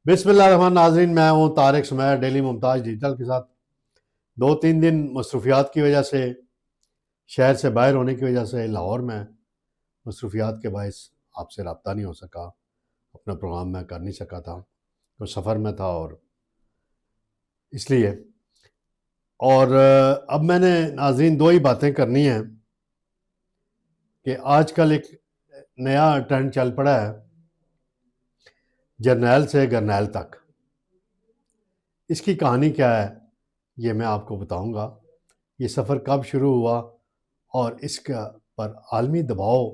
بسم اللہ الرحمن ناظرین، میں ہوں طارق سمیر ڈیلی ممتاز ڈیجیٹل کے ساتھ۔ 2-3 دن مصروفیات کی وجہ سے، شہر سے باہر ہونے کی وجہ سے، لاہور میں مصروفیات کے باعث آپ سے رابطہ نہیں ہو سکا، اپنا پروگرام میں کر نہیں سکا تھا، تو سفر میں تھا اور اس لیے اور اب میں نے ناظرین 2 ہی باتیں کرنی ہیں کہ آج کل ایک نیا ٹرینڈ چل پڑا ہے، جرنیل سے گرنیل تک۔ اس کی کہانی کیا ہے یہ میں آپ کو بتاؤں گا، یہ سفر کب شروع ہوا اور اس کا پر عالمی دباؤ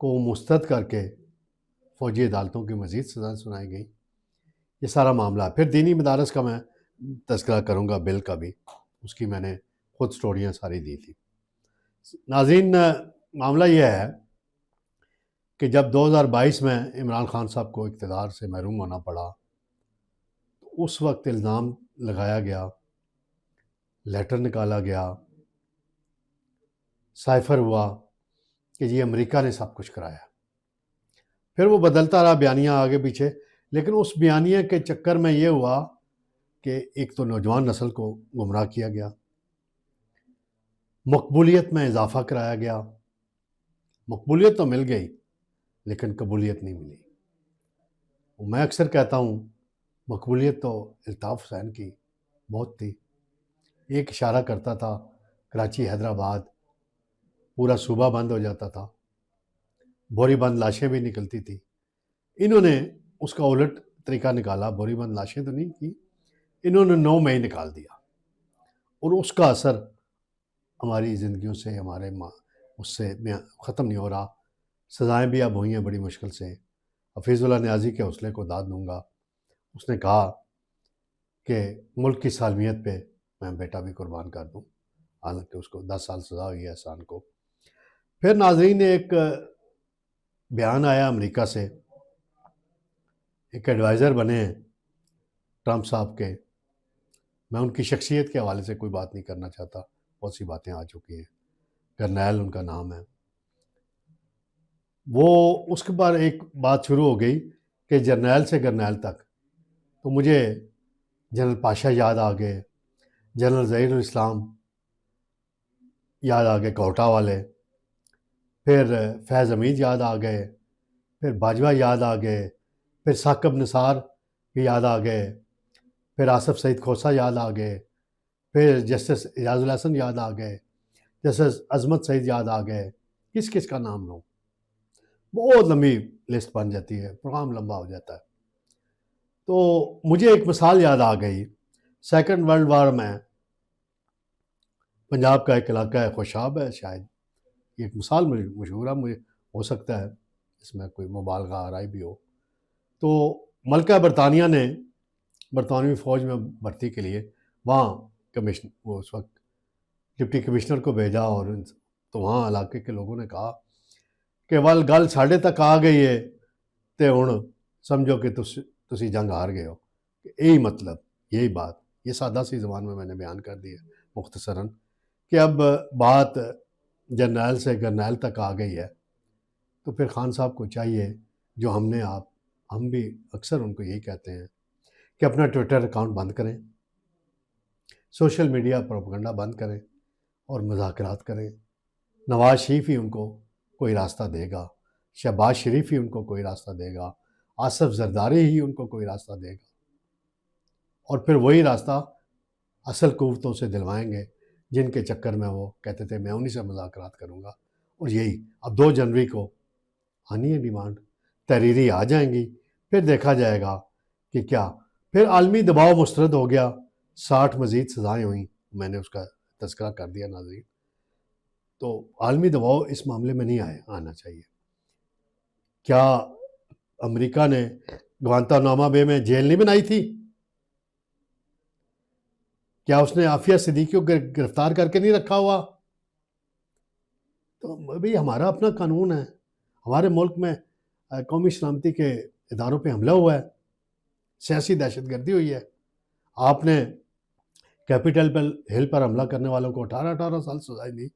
کو مسترد کر کے فوجی عدالتوں کی مزید سزائیں سنائی گئیں، یہ سارا معاملہ ہے۔ پھر دینی مدارس کا میں تذکرہ کروں گا، بل کا بھی، اس کی میں نے خود سٹوریاں ساری دی تھی۔ ناظرین، معاملہ یہ ہے کہ جب 2022 میں عمران خان صاحب کو اقتدار سے محروم ہونا پڑا، تو اس وقت الزام لگایا گیا، لیٹر نکالا گیا، سائفر ہوا کہ جی امریکہ نے سب کچھ کرایا۔ پھر وہ بدلتا رہا بیانیہ آگے پیچھے، لیکن اس بیانیہ کے چکر میں یہ ہوا کہ ایک تو نوجوان نسل کو گمراہ کیا گیا، مقبولیت میں اضافہ کرایا گیا۔ مقبولیت تو مل گئی لیکن قبولیت نہیں ملی۔ میں اکثر کہتا ہوں مقبولیت تو الطاف حسین کی بہت تھی، ایک اشارہ کرتا تھا، کراچی حیدرآباد پورا صوبہ بند ہو جاتا تھا، بوری بند لاشیں بھی نکلتی تھی۔ انہوں نے اس کا الٹ طریقہ نکالا، بوری بند لاشیں تو نہیں کی، انہوں نے 9 مئی نکال دیا، اور اس کا اثر ہماری زندگیوں سے، ہمارے اس سے ختم نہیں ہو رہا۔ سزائیں بھی اب ہوئی ہیں بڑی مشکل سے۔ حفیظ اللہ نیازی کے حوصلے کو داد دوں گا، اس نے کہا کہ ملک کی سالمیت پہ میں بیٹا بھی قربان کر دوں، حالانکہ اس کو 10 سال سزا ہوئی ہے احسان کو۔ پھر ناظرین ایک بیان آیا امریکہ سے، ایک ایڈوائزر بنے ہیں ٹرمپ صاحب کے۔ میں ان کی شخصیت کے حوالے سے کوئی بات نہیں کرنا چاہتا، بہت سی باتیں آ چکی ہیں، گرنیل ان کا نام ہے۔ وہ اس کے بعد ایک بات شروع ہو گئی کہ جرنیل سے گرنیل تک، تو مجھے جنرل پاشا یاد آ گئے، جنرل ظہیر الاسلام یاد آ گئے کوٹا والے، پھر فیض حمید یاد آ گئے، پھر باجوہ یاد آ گئے، پھر ثاقب نثار بھی یاد آ گئے، پھر آصف سعید کھوسہ یاد آ گئے، پھر جسٹس اعجاز الحسن یاد آ گئے، جسٹس عظمت سعید یاد آ گئے۔ کس کس کا نام لوں؟ بہت لمبی لسٹ بن جاتی ہے، پروگرام لمبا ہو جاتا ہے۔ تو مجھے ایک مثال یاد آ گئی، سیکنڈ ورلڈ وار میں پنجاب کا ایک علاقہ ہے، خوشاب ہے شاید، یہ ایک مثال مشہور ہے، مجھے ہو سکتا ہے اس میں کوئی مبالغہ آرائی بھی ہو۔ تو ملکہ برطانیہ نے برطانوی فوج میں بھرتی کے لیے وہاں وہ اس وقت ڈپٹی کمشنر کو بھیجا، اور تو وہاں علاقے کے لوگوں نے کہا کہ ول گل ساڑھے تک آ گئی ہے تے ہن سمجھو کہ تسی جنگ ہار گئے ہو۔ یہی مطلب، یہی بات، یہ سادہ سی زبان میں نے بیان کر دی ہے مختصراً، کہ اب بات جرنیل سے گرنیل تک آ گئی ہے، تو پھر خان صاحب کو چاہیے، جو ہم بھی اکثر ان کو یہی کہتے ہیں کہ اپنا ٹویٹر اکاؤنٹ بند کریں، سوشل میڈیا پروپیگنڈا بند کریں اور مذاکرات کریں۔ نواز شریف ہی ان کو کوئی راستہ دے گا، شہباز شریف ہی ان کو کوئی راستہ دے گا، آصف زرداری ہی ان کو کوئی راستہ دے گا، اور پھر وہی راستہ اصل قوتوں سے دلوائیں گے جن کے چکر میں وہ کہتے تھے میں انہی سے مذاکرات کروں گا۔ اور یہی اب 2 جنوری کو آنی ہے ڈیمانڈ، تحریری آ جائیں گی، پھر دیکھا جائے گا کہ کیا۔ پھر عالمی دباؤ مسترد ہو گیا، 60 مزید سزائیں ہوئیں، میں نے اس کا تذکرہ کر دیا ناظرین۔ تو عالمی دباؤ اس معاملے میں نہیں آنا چاہیے۔ کیا امریکہ نے گوانتانامو بے میں جیل نہیں بنائی تھی؟ کیا اس نے عافیہ صدیقی کو گرفتار کر کے نہیں رکھا ہوا؟ تو بھئی ہمارا اپنا قانون ہے، ہمارے ملک میں قومی سلامتی کے اداروں پہ حملہ ہوا ہے، سیاسی دہشت گردی ہوئی ہے۔ آپ نے کیپٹل ہل پر حملہ کرنے والوں کو 18 سال سزائیں دی۔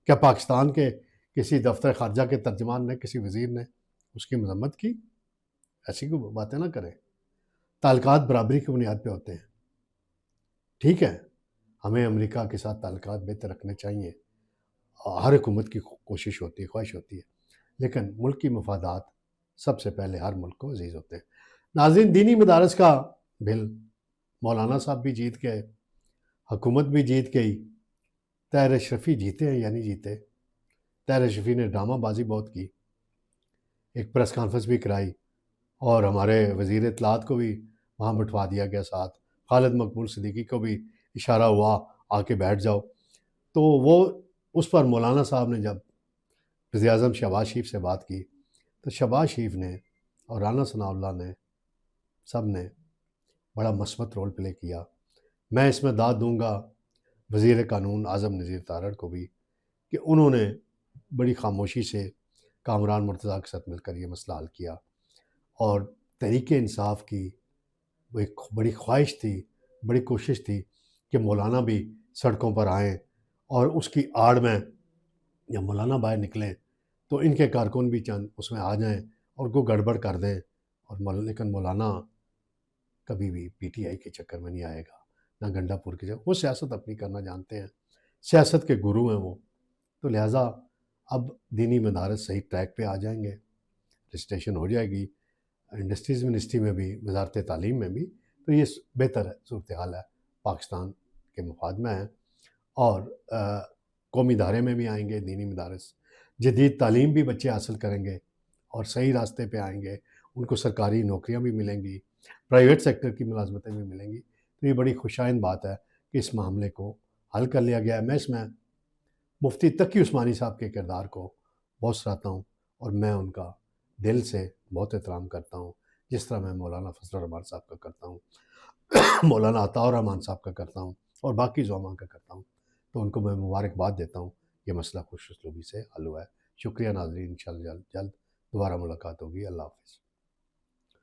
کیا پاکستان کے کسی دفتر خارجہ کے ترجمان نے، کسی وزیر نے اس کی مذمت کی؟ ایسی کوئی باتیں نہ کریں۔ تعلقات برابری کی بنیاد پہ ہوتے ہیں. ٹھیک ہے، ہمیں امریکہ کے ساتھ تعلقات بہتر رکھنے چاہیے، ہر حکومت کی کوشش ہوتی ہے، خواہش ہوتی ہے، لیکن ملکی مفادات سب سے پہلے ہر ملک کو عزیز ہوتے ہیں. ناظرین، دینی مدارس کا بل مولانا صاحب بھی جیت گئے، حکومت بھی جیت گئی. طاہر اشرفی جیتے ہیں یا نہیں جیتے؟ طاہر اشرفی نے ڈرامہ بازی بہت کی، ایک پریس کانفرنس بھی کرائی، اور ہمارے وزیر اطلاعات کو بھی وہاں بٹھوا دیا گیا ساتھ. خالد مقبول صدیقی کو بھی اشارہ ہوا آ کے بیٹھ جاؤ. تو وہ اس پر مولانا صاحب نے جب وزیر اعظم شہباز شریف سے بات کی تو شہباز شریف نے اور رانا ثناء اللہ نے سب نے بڑا مثبت رول پلے کیا. میں اس میں داد دوں گا وزیر قانون اعظم نذیر تارڑ کو بھی کہ انہوں نے بڑی خاموشی سے کامران مرتضیٰ کے ساتھ مل کر یہ مسئلہ حل کیا. اور تحریک انصاف کی وہ ایک بڑی خواہش تھی، بڑی کوشش تھی کہ مولانا بھی سڑکوں پر آئیں، اور اس کی آڑ میں جب مولانا باہر نکلیں تو ان کے کارکن بھی چند اس میں آ جائیں اور کو گڑبڑ کر دیں. اور لیکن مولانا کبھی بھی پی ٹی آئی کے چکر میں نہیں آئے گا، نہ گنڈا پور کے چکر. وہ سیاست اپنی کرنا جانتے ہیں، سیاست کے گرو ہیں وہ. تو لہٰذا اب دینی مدارس صحیح ٹریک پہ آ جائیں گے، رجسٹریشن ہو جائے گی انڈسٹریز منسٹری میں بھی، وزارت تعلیم میں بھی. تو یہ بہتر ہے، صورتحال ہے، پاکستان کے مفاد میں ہے. اور قومی ادارے میں بھی آئیں گے دینی مدارس، جدید تعلیم بھی بچے حاصل کریں گے اور صحیح راستے پہ آئیں گے، ان کو سرکاری نوکریاں بھی ملیں گی، پرائیویٹ سیکٹر کی ملازمتیں بھی ملیں گی. تو یہ بڑی خوشائند بات ہے کہ اس معاملے کو حل کر لیا گیا ہے. میں اس میں مفتی تقی عثمانی صاحب کے کردار کو بہت سراہتا ہوں، اور میں ان کا دل سے بہت احترام کرتا ہوں، جس طرح میں مولانا فضل الرحمان صاحب کا کرتا ہوں، مولانا عطاء الرحمان صاحب کا کرتا ہوں، اور باقی زعماء کا کرتا ہوں. تو ان کو میں مبارکباد دیتا ہوں، یہ مسئلہ خوش اسلوبی سے حل ہوا ہے. شکریہ ناظرین، انشاءاللہ جلد دوبارہ ملاقات ہوگی. اللہ حافظ.